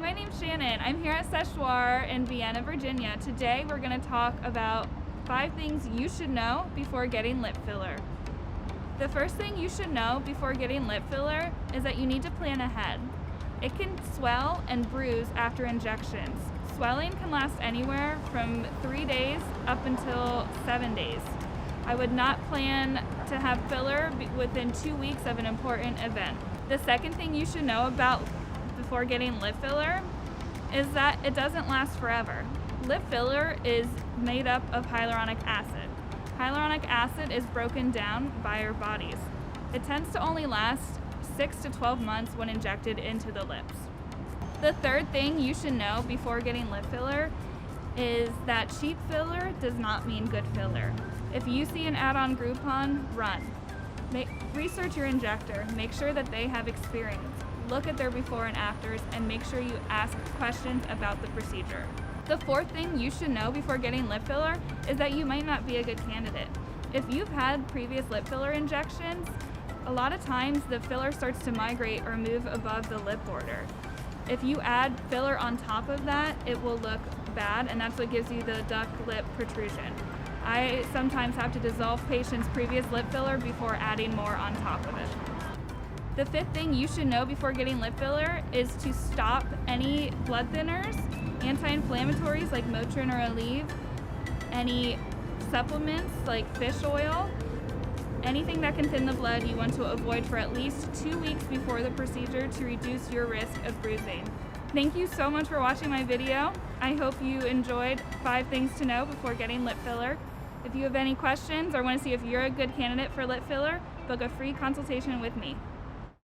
my name's Shannon. I'm here at Séchoir in Vienna, Virginia. Today we're going to talk about 5 things you should know before getting lip filler. The first thing you should know before getting lip filler is that you need to plan ahead. It can swell and bruise after injections. Swelling can last anywhere from 3 days up until 7 days. I would not plan to have filler within 2 weeks of an important event. The second thing you should know about before getting lip filler is that it doesn't last forever. Lip filler is made up of hyaluronic acid. Hyaluronic acid is broken down by our bodies. It tends to only last 6 to 12 months when injected into the lips. The third thing you should know before getting lip filler is that cheap filler does not mean good filler. If you see an ad on Groupon, run. Research your injector. Make sure that they have experience. Look at their before and afters and make sure you ask questions about the procedure. The fourth thing you should know before getting lip filler is that you might not be a good candidate. If you've had previous lip filler injections, a lot of times the filler starts to migrate or move above the lip border. If you add filler on top of that, it will look bad, and that's what gives you the duck lip protrusion. I sometimes have to dissolve patients' previous lip filler before adding more on top of it. The fifth thing you should know before getting lip filler is to stop any blood thinners, anti-inflammatories like Motrin or Aleve, any supplements like fish oil, anything that can thin the blood you want to avoid for at least 2 weeks before the procedure to reduce your risk of bruising. Thank you so much for watching my video. I hope you enjoyed 5 things to know before getting lip filler. If you have any questions or want to see if you're a good candidate for lip filler, book a free consultation with me.